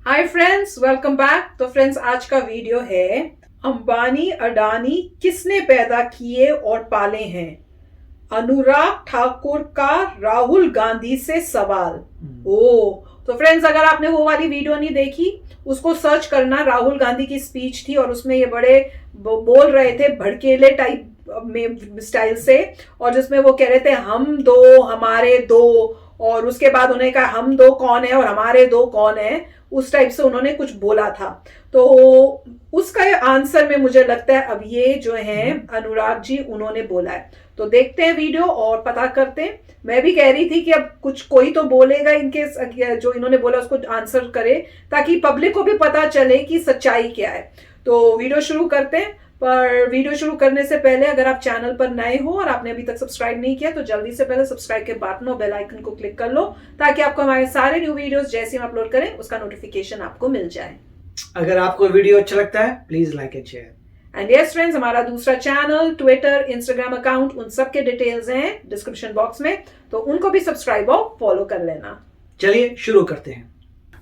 Hi friends, welcome back. तो friends, आज का वीडियो है अंबानी अडानी किसने पैदा किए और पाले हैं। अनुराग ठाकुर का राहुल गांधी से सवाल। तो फ्रेंड्स, अगर आपने वो वाली वीडियो नहीं देखी, उसको सर्च करना। राहुल गांधी की स्पीच थी और उसमें ये बड़े बोल रहे थे भड़केले टाइप में स्टाइल से, और जिसमें वो कह रहे थे हम दो हमारे दो, और उसके बाद उन्होंने कहा हम दो कौन है और हमारे दो कौन है, उस टाइप से उन्होंने कुछ बोला था। तो उसका आंसर में मुझे लगता है अब ये जो है अनुराग जी उन्होंने बोला है। तो देखते हैं वीडियो और पता करते हैं। मैं भी कह रही थी कि अब कुछ कोई तो बोलेगा इनके जो इन्होंने बोला उसको आंसर करे, ताकि पब्लिक को भी पता चले कि सच्चाई क्या है। तो वीडियो शुरू करते हैं। पर वीडियो शुरू करने से पहले अगर आप चैनल पर नए हो और आपने अभी तक सब्सक्राइब नहीं किया तो जल्दी से पहले सब्सक्राइब के बटन और बेल आइकन को क्लिक कर लो, ताकि आपको हमारे सारे न्यू वीडियोस जैसे हम अपलोड करें उसका नोटिफिकेशन आपको मिल जाए। अगर आपको वीडियो अच्छा लगता है please like and share. And yes friends, हमारा दूसरा चैनल, ट्विटर, इंस्टाग्राम अकाउंट, उन सब के डिटेल्स हैं डिस्क्रिप्शन बॉक्स में, तो उनको भी सब्सक्राइब और फॉलो कर लेना। चलिए शुरू करते हैं।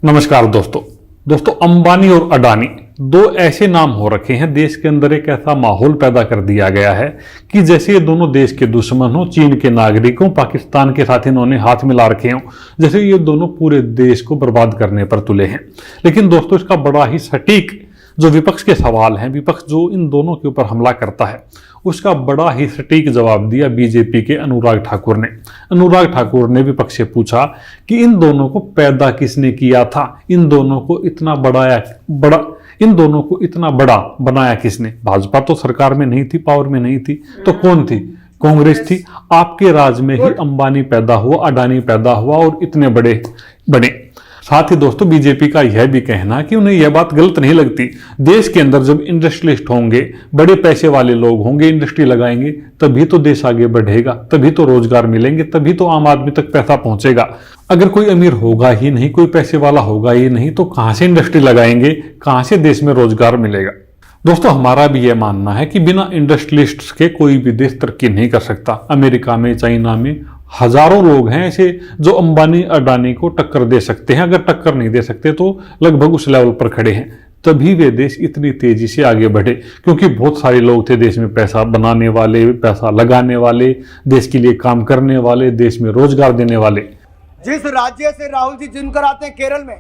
नमस्कार दोस्तों, अंबानी और अडानी दो ऐसे नाम हो रखे हैं, देश के अंदर एक ऐसा माहौल पैदा कर दिया गया है कि जैसे ये दोनों देश के दुश्मन हो, चीन के नागरिकों, पाकिस्तान के साथ इन्होंने हाथ मिला रखे हों, जैसे ये दोनों पूरे देश को बर्बाद करने पर तुले हैं। लेकिन दोस्तों, इसका बड़ा ही सटीक जो विपक्ष के सवाल हैं, विपक्ष जो इन दोनों के ऊपर हमला करता है, उसका बड़ा ही सटीक जवाब दिया बीजेपी के अनुराग ठाकुर ने। अनुराग ठाकुर ने विपक्ष से पूछा कि इन दोनों को पैदा किसने किया था, इन दोनों को इतना बड़ा बनाया किसने। भाजपा तो सरकार में नहीं थी, पावर में नहीं थी, तो कौन थी? कांग्रेस थी। आपके राज में ही अंबानी पैदा हुआ, अडानी पैदा हुआ और इतने बड़े बने। साथ ही दोस्तों, बीजेपी का यह भी कहना कि उन्हें यह बात गलत नहीं लगती, देश के अंदर जब इंडस्ट्रियलिस्ट होंगे, बड़े पैसे वाले लोग होंगे, इंडस्ट्री लगाएंगे, तभी तो देश आगे बढ़ेगा, तभी तो रोजगार मिलेंगे, तभी तो आम आदमी तक पैसा पहुंचेगा। अगर कोई अमीर होगा ही नहीं, कोई पैसे वाला होगा ही नहीं, तो कहां से इंडस्ट्री लगाएंगे, कहां से देश में रोजगार मिलेगा। दोस्तों, हमारा भी यह मानना है कि बिना इंडस्ट्रियलिस्ट्स के कोई भी देश तरक्की नहीं कर सकता। अमेरिका में, चाइना में हजारों लोग हैं ऐसे जो अंबानी अडानी को टक्कर दे सकते हैं। अगर टक्कर नहीं दे सकते तो लगभग उस लेवल पर खड़े हैं। तभी वे देश इतनी तेजी से आगे बढ़े, क्योंकि बहुत सारे लोग थे देश में पैसा बनाने वाले, पैसा लगाने वाले, देश के लिए काम करने वाले, देश में रोजगार देने वाले। जिस राज्य से राहुल जी चुनकर आते हैं केरल में,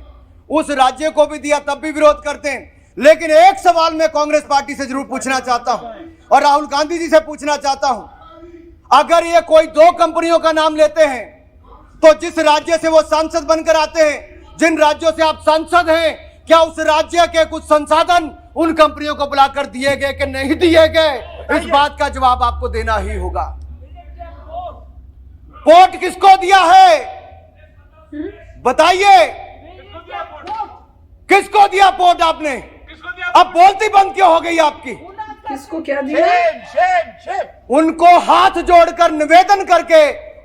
उस राज्य को भी दिया तब भी विरोध करते हैं। लेकिन एक सवाल मैं कांग्रेस पार्टी से जरूर पूछना चाहता हूं और राहुल गांधी जी से पूछना चाहता हूं, अगर ये कोई दो कंपनियों का नाम लेते हैं तो जिस राज्य से वो सांसद बनकर आते हैं, जिन राज्यों से आप सांसद हैं, क्या उस राज्य के कुछ संसाधन उन कंपनियों को बुलाकर दिए गए कि नहीं दिए गए? इस बात का जवाब आपको देना ही होगा। पोर्ट किसको दिया है बताइए, किसको दिया पोर्ट आपने? अब बोलती बंद क्यों हो गई आपकी? किसको क्या दिया? उनको हाथ जोड़कर निवेदन करके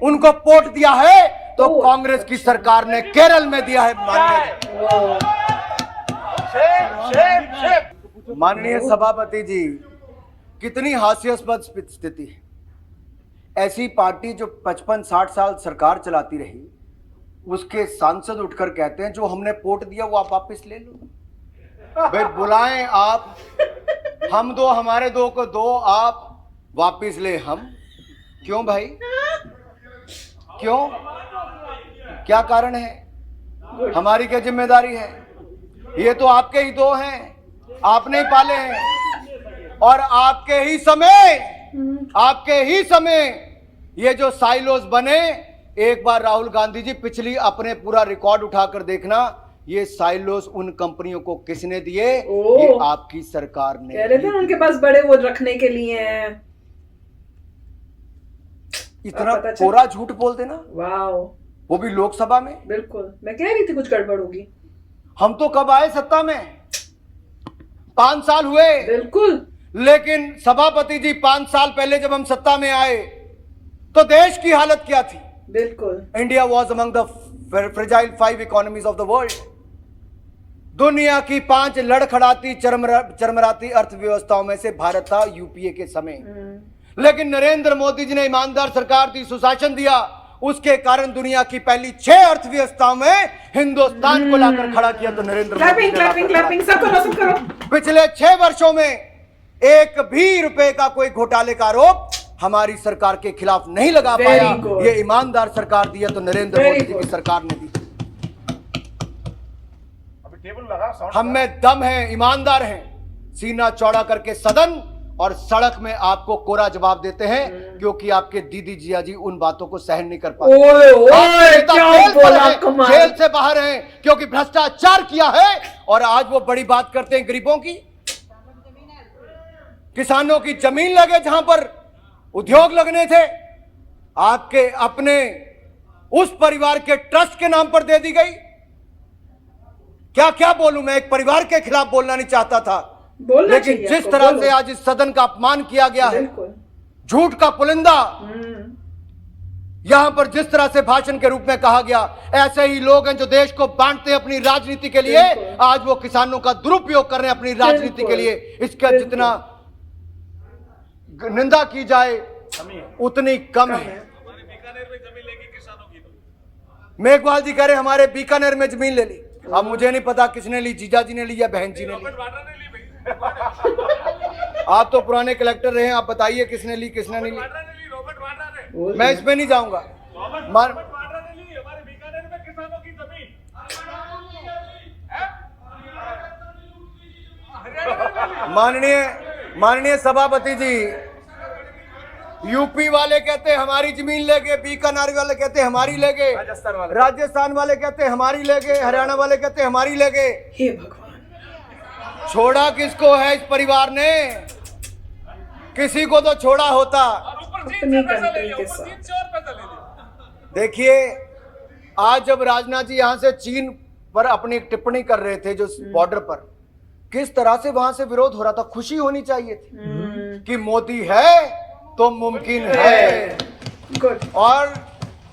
उनको पोर्ट दिया है, तो कांग्रेस की सरकार ने केरल में दिया है। माननीय सभापति जी, कितनी हास्यास्पद स्थिति है। ऐसी पार्टी जो 55-60 साल सरकार चलाती रही, उसके सांसद उठकर कहते हैं जो हमने पोर्ट दिया वो आप वापस ले लो। भाई बुलाएं आप, हम दो हमारे दो को दो, आप वापिस ले हम। क्यों भाई, क्यों, क्या कारण है? हमारी क्या जिम्मेदारी है? ये तो आपके ही दो हैं, आपने ही पाले हैं, और आपके ही समय ये जो साइलोस बने, एक बार राहुल गांधी जी पिछली अपने पूरा रिकॉर्ड उठाकर देखना, ये साइलोस उन कंपनियों को किसने दिए? ये आपकी सरकार ने। कह रहे थे उनके पास बड़े वो रखने के लिए हैं। इतना कोरा झूठ बोल देना, वाह, वो भी लोकसभा में। बिल्कुल, मैं कह रही थी कुछ गड़बड़ होगी। हम तो कब आए सत्ता में? 5 साल हुए। बिल्कुल। लेकिन सभापति जी, 5 साल पहले जब हम सत्ता में आए तो देश की हालत क्या थी? बिल्कुल। India was among the fragile 5 economies of the world. दुनिया की 5 लड़खड़ाती चरमराती अर्थव्यवस्थाओं में से भारत था यूपीए के समय। लेकिन नरेंद्र मोदी जी ने ईमानदार सरकार दी, सुशासन दिया, उसके कारण दुनिया की पहली 6 अर्थव्यवस्थाओं में हिंदुस्तान को लाकर खड़ा किया तो नरेंद्र मोदी क्लैपिंग ने क्लैपिंग क्लैपिंग, सब करो सब करो। पिछले 6 वर्षों में एक भी रुपए का कोई घोटाले का आरोप हमारी सरकार के खिलाफ नहीं लगा Very पाया। good. ये ईमानदार सरकार दी है तो नरेंद्र Very मोदी जी good. की सरकार ने दी। हम में दम है, ईमानदार हैं, सीना चौड़ा करके सदन और सड़क में आपको कोरा जवाब देते हैं, क्योंकि आपके दीदी जिया जी उन बातों को सहन नहीं कर पाते। ओए ओए, आपके नेता क्या जेल पर बोला, हैं, कमाल। जेल से बाहर हैं क्योंकि भ्रष्टाचार किया है। और आज वो बड़ी बात करते हैं गरीबों की, किसानों की जमीन लगे जहां पर उद्योग लगने थे, आपके अपने उस परिवार के ट्रस्ट के नाम पर दे दी गई। क्या क्या बोलूं, मैं एक परिवार के खिलाफ बोलना नहीं चाहता था, बोलना लेकिन चाहिए जिस आपको, तरह बोलो। से आज इस सदन का अपमान किया गया है, बिल्कुल। झूठ का पुलिंदा, यहां पर जिस तरह से भाषण के रूप में कहा गया, ऐसे ही लोग हैं जो देश को बांटते हैं अपनी राजनीति के लिए। बिल्कुल। आज वो किसानों का दुरुपयोग कर रहे हैं अपनी राजनीति के लिए। इसका बिल्कुल। जितना निंदा की जाए उतनी कम है। मेघवाल जी कह रहे हमारे बीकानेर में जमीन ले ली। अब मुझे नहीं पता किसने ली, जीजा जी ने ली या बहन जी ने ली। आप तो पुराने कलेक्टर रहे हैं, आप बताइए किसने ली किसने नहीं ली। मैं इसमें नहीं जाऊंगा। माननीय सभापति जी, यूपी वाले कहते हैं हमारी जमीन ले गए, बीकानेर वाले कहते हैं हमारी ले गए, राजस्थान वाले कहते हैं हमारी ले गए, हरियाणा वाले कहते हैं हमारी ले गए। हे भगवान, छोड़ा किसको है इस परिवार ने? किसी को तो छोड़ा होता। अपनी कंट्री के साथ। देखिए, आज जब राजनाथ जी यहां से चीन पर अपनी एक टिप्पणी कर रहे थे, जो बॉर्डर पर किस तरह से वहां से विरोध हो रहा था, खुशी होनी चाहिए थी कि मोदी है तो मुमकिन है। गुड। और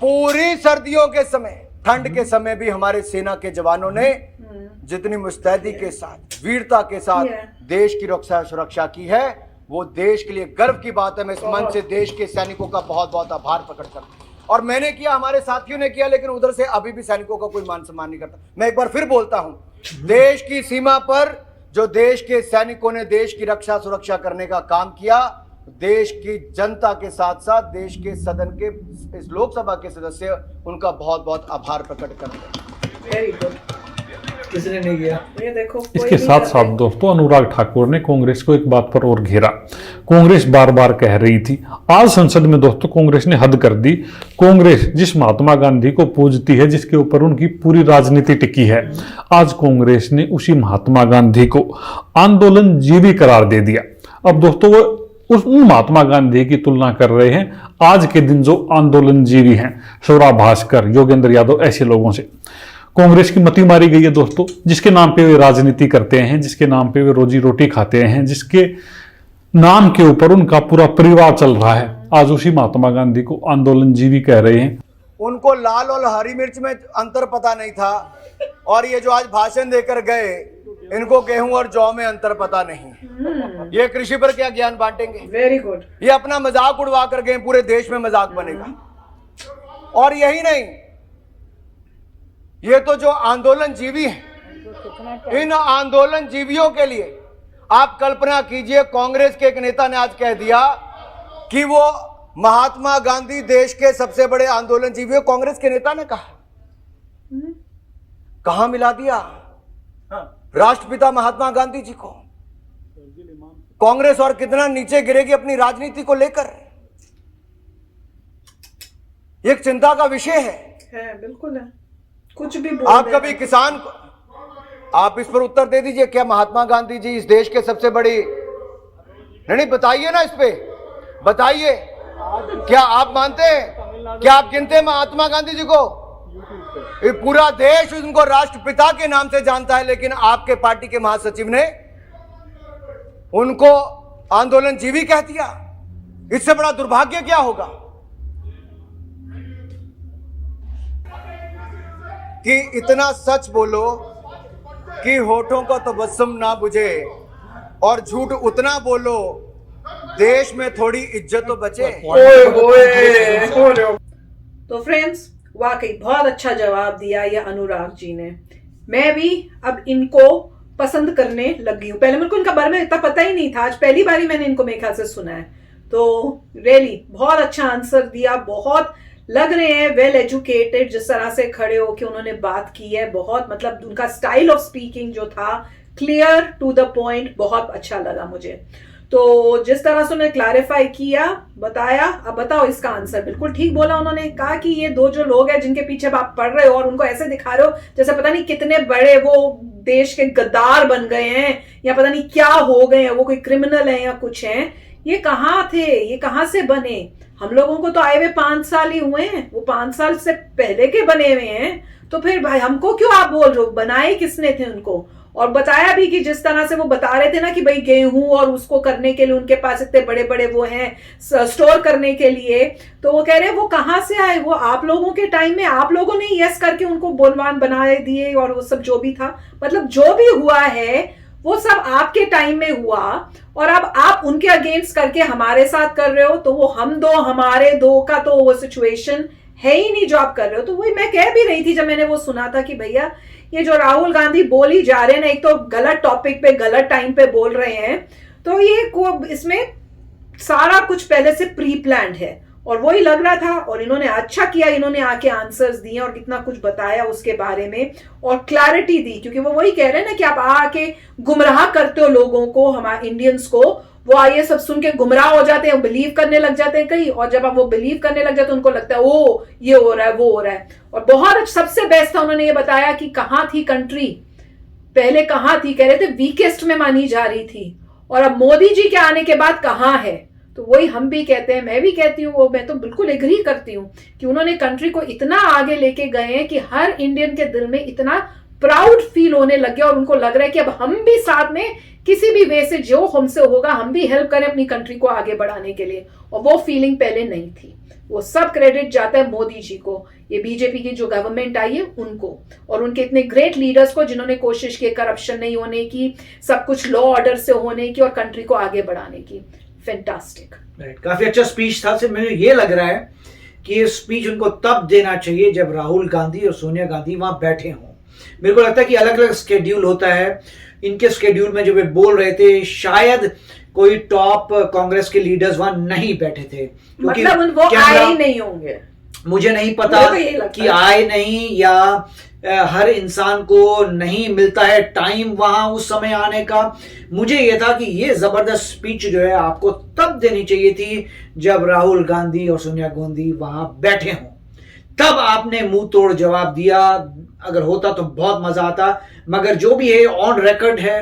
पूरी सर्दियों के समय, ठंड के समय भी हमारे सेना के जवानों ने जितनी मुस्तैदी के साथ, वीरता के साथ देश की रक्षा सुरक्षा की है, वो देश के लिए गर्व की बात है। मैं इस मंच से देश के सैनिकों का बहुत बहुत आभार प्रकट करता हूं। और मैंने किया, हमारे साथियों ने किया, लेकिन उधर से अभी भी सैनिकों का कोई मान सम्मान नहीं करता। मैं एक बार फिर बोलता हूं, देश की सीमा पर जो देश के सैनिकों ने देश की रक्षा सुरक्षा करने का काम किया, देश की जनता के साथ साथ देश के सदन के इस लोकसभा के सदस्य उनका बहुत बहुत आभार प्रकट करते हैं। Very good. किसने नहीं किया? ये देखो, कोई इसके नहीं साथ कर साथ रहे। दोस्तों, अनुराग ठाकुर ने कांग्रेस को एक बात पर और घेरा। कांग्रेस बार बार कह रही थी, आज संसद में दोस्तों कांग्रेस ने हद कर दी। कांग्रेस जिस महात्मा गांधी को पूजती है, जिसके ऊपर उनकी पूरी राजनीति टिकी है, आज कांग्रेस ने उसी महात्मा गांधी को आंदोलन जीवी करार दे दिया। अब दोस्तों, वो उन महात्मा गांधी की तुलना कर रहे हैं आज के दिन जो आंदोलन जीवी हैं, स्वरा भास्कर, योगेंद्र यादव, ऐसे लोगों से। कांग्रेस की मती मारी गई है दोस्तों, जिसके नाम पे वे राजनीति करते हैं, जिसके नाम पे वे रोजी रोटी खाते हैं, जिसके नाम के ऊपर उनका पूरा परिवार चल रहा है, आज उसी महात्मा गांधी को आंदोलन जीवी कह रहे हैं। उनको लाल और हरी मिर्च में अंतर पता नहीं था, और ये जो आज भाषण देकर गए, इनको गेहूं और जौ में अंतर पता नहीं। ये कृषि पर क्या ज्ञान बांटेंगे? Very good. ये अपना मजाक उड़वा कर गए, पूरे देश में मजाक बनेगा। और यही नहीं, ये तो जो आंदोलन जीवी हैं, इन आंदोलन जीवियों के लिए आप कल्पना कीजिए, कांग्रेस के एक नेता ने आज कह दिया कि वो महात्मा गांधी देश के सबसे बड़े आंदोलन जीवी। कांग्रेस के नेता ने कहा, कहां मिला दिया राष्ट्रपिता महात्मा गांधी जी को। कांग्रेस और कितना नीचे गिरेगी अपनी राजनीति को लेकर, एक चिंता का विषय है। बिल्कुल है। कुछ भी बोल आप देना। कभी किसान को, आप इस पर उत्तर दे दीजिए, क्या महात्मा गांधी जी इस देश के सबसे बड़ी, नहीं बताइए ना, इस पे बताइए, क्या आप मानते हैं, क्या आप गिनते हैं महात्मा गांधी जी को? ये पूरा देश उनको राष्ट्रपिता के नाम से जानता है, लेकिन आपके पार्टी के महासचिव ने उनको आंदोलन जीवी कह दिया। इससे बड़ा दुर्भाग्य क्या होगा कि इतना सच बोलो कि होठों का तबस्सुम ना बुझे, और झूठ उतना बोलो देश में थोड़ी इज्जत तो बचे। तो फ्रेंड्स वाकई बहुत अच्छा जवाब दिया ये अनुराग जी ने। मैं भी अब इनको पसंद करने लगी हूँ। पहले मेरे को इनका बारे में इतना पता ही नहीं था, आज पहली बार ही मैंने इनको मेरे ख्याल से सुना है। तो रियली बहुत अच्छा आंसर दिया, बहुत लग रहे हैं वेल एजुकेटेड, जिस तरह से खड़े होके उन्होंने बात की है। बहुत मतलब उनका स्टाइल ऑफ स्पीकिंग जो था, क्लियर टू द पॉइंट, बहुत अच्छा लगा मुझे। तो जिस तरह से उन्होंने क्लैरिफाई किया, बताया, अब बताओ इसका आंसर। बिल्कुल ठीक बोला उन्होंने, कहा कि ये दो जो लोग हैं जिनके पीछे आप पढ़ रहे हो और उनको ऐसे दिखा रहे हो जैसे पता नहीं कितने बड़े वो देश के गद्दार बन गए हैं या पता नहीं क्या हो गए हैं, वो कोई क्रिमिनल है या कुछ है, ये कहाँ थे, ये कहाँ से बने? हम लोगों को तो आए हुए 5 साल ही हुए हैं, वो 5 साल से पहले के बने हुए हैं। तो फिर भाई हमको क्यों आप बोल रहे हो, बनाए किसने थे उनको? और बताया भी कि जिस तरह से वो बता रहे थे ना कि भाई गेहूं और उसको करने के लिए उनके पास इतने बड़े बड़े वो हैं स्टोर करने के लिए, तो वो कह रहे हैं वो कहाँ से आए, वो आप लोगों के टाइम में आप लोगों ने यस करके उनको बोलवान बना दिए और वो सब जो भी था, मतलब जो भी हुआ है वो सब आपके टाइम में हुआ और अब आप उनके अगेंस्ट करके हमारे साथ कर रहे हो। तो वो हम दो हमारे दो का तो वो सिचुएशन है ही नहीं जो आप कर रहे हो। तो वही मैं कह भी रही थी जब मैंने वो सुना था कि भैया ये जो राहुल गांधी बोल ही जा रहे हैं ना, एक तो गलत टॉपिक पे गलत टाइम पे बोल रहे हैं, तो ये इसमें सारा कुछ पहले से प्री प्लान्ड है और वही लग रहा था। और इन्होंने अच्छा किया, इन्होंने आके आंसर्स दिए और कितना कुछ बताया उसके बारे में और क्लैरिटी दी, क्योंकि वो वही कह रहे हैं ना कि आप आके गुमराह करते हो लोगों को, हमारे इंडियंस को, वो ये सब सुन के गुमराह हो जाते हैं, बिलीव करने लग जाते हैं कहीं, और जब आप वो बिलीव करने लग जाते हैं उनको लगता है ओ ये हो रहा है वो हो रहा है। और बहुत सबसे बेस्ट था, उन्होंने ये बताया कि कहाँ थी कंट्री पहले, कहाँ थी, कह रहे थे वीकेस्ट में मानी जा रही थी और अब मोदी जी के आने के बाद कहाँ है। तो वही हम भी कहते हैं, मैं भी कहती हूँ, वो मैं तो बिल्कुल एग्री करती हूँ कि उन्होंने कंट्री को इतना आगे लेके गए हैं कि हर इंडियन के दिल में इतना प्राउड फील होने लग गया और उनको लग रहा है कि अब हम भी साथ में किसी भी वे से जो हमसे होगा हम भी हेल्प करें अपनी कंट्री को आगे बढ़ाने के लिए। और वो फीलिंग पहले नहीं थी। वो सब क्रेडिट जाता है मोदी जी को, ये बीजेपी की जो गवर्नमेंट आई है उनको, और उनके इतने ग्रेट लीडर्स को जिन्होंने कोशिश की करप्शन नहीं होने की, सब कुछ लॉ ऑर्डर से होने की और कंट्री को आगे बढ़ाने की। फैंटास्टिक, काफी अच्छा स्पीच था। सिर्फ मुझे ये लग रहा है कि ये स्पीच उनको तब देना चाहिए जब राहुल गांधी और सोनिया गांधी वहां बैठे हों। मेरे को लगता है कि अलग अलग स्केड्यूल होता है, इनके स्केड्यूल में जो वे बोल रहे थे शायद कोई टॉप कांग्रेस के लीडर्स वहां नहीं बैठे थे, क्योंकि मतलब वो आए ही नहीं होंगे। मुझे नहीं पता कि आए नहीं या हर इंसान को नहीं मिलता है टाइम वहां उस समय आने का। मुझे यह था कि ये जबरदस्त स्पीच जो है आपको तब देनी चाहिए थी जब राहुल गांधी और सोनिया गांधी वहां बैठे हों, तब आपने मुंह तोड़ जवाब दिया। अगर होता तो बहुत मजा आता, मगर जो भी है ऑन रिकॉर्ड है,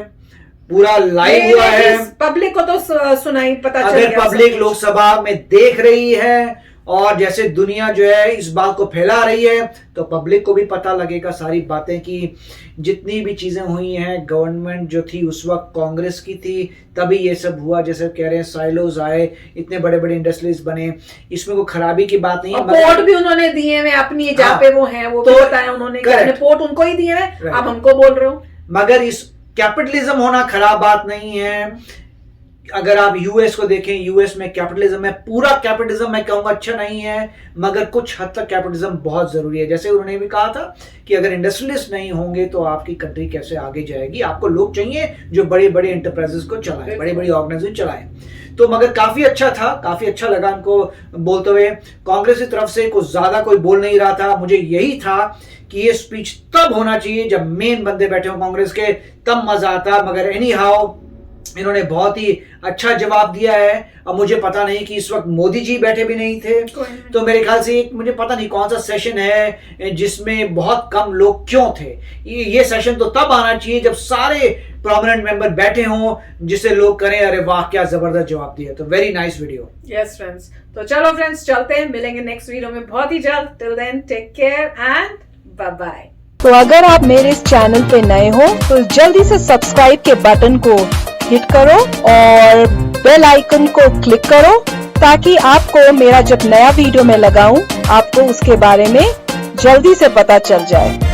पूरा लाइव हुआ है, पब्लिक को तो सुनाई पता चल गया। अगर पब्लिक लोकसभा में देख रही है और जैसे दुनिया जो है इस बात को फैला रही है, तो पब्लिक को भी पता लगेगा सारी बातें कि जितनी भी चीजें हुई हैं, गवर्नमेंट जो थी उस वक्त कांग्रेस की थी, तभी ये सब हुआ। जैसे कह रहे हैं साइलोज आए, इतने बड़े बड़े इंडस्ट्रीज बने, इसमें कोई खराबी की बात नहीं है। पोर्ट भी उन्होंने दिए हैं अपनी जहाँ पे वो हैं, वो तो बताया उन्होंने, पोर्ट उनको ही दिए हैं, आप हमको बोल रहे हो। मगर इस कैपिटलिज्म होना खराब बात नहीं है। अगर आप यूएस को देखें, यूएस में कैपिटलिज्म है, पूरा कैपिटलिज्म मैं कहूंगा अच्छा नहीं है, मगर कुछ हद तक कैपिटलिज्म बहुत जरूरी है। जैसे उन्होंने भी कहा था कि अगर इंडस्ट्रियलिस्ट नहीं होंगे तो आपकी कंट्री कैसे आगे जाएगी। आपको लोग चाहिए जो बड़े बड़े एंटरप्राइजेस को चलाएं, बड़ी बड़ी ऑर्गेनाइजेशन चलाएं। तो मगर काफी अच्छा था, काफी अच्छा लगा उनको बोलते हुए। कांग्रेस की तरफ से कुछ ज्यादा कोई बोल नहीं रहा था। मुझे यही था कि ये स्पीच तब होना चाहिए जब मेन बंदे बैठे हो कांग्रेस के, तब मजा आता। मगर एनी हाउ इन्होंने बहुत ही अच्छा जवाब दिया है। अब मुझे पता नहीं कि इस वक्त मोदी जी बैठे भी नहीं थे, तो मेरे ख्याल से एक मुझे पता नहीं कौन सा सेशन है जिसमें बहुत कम लोग क्यों थे। ये सेशन तो तब आना चाहिए जब सारे प्रोमिनेंट मेंबर बैठे हों, जिसे लोग करें अरे वाह क्या जबरदस्त जवाब दिया। तो very nice video. Yes friends, तो चलो फ्रेंड्स चलते हैं, मिलेंगे नेक्स्ट वीडियो में बहुत ही जल्द। Till then take care and bye bye. तो अगर आप मेरे इस चैनल पे नए हो तो जल्दी से सब्सक्राइब के बटन को हिट करो और बेल आइकन को क्लिक करो, ताकि आपको मेरा जब नया वीडियो मैं लगाऊं आपको उसके बारे में जल्दी से पता चल जाए।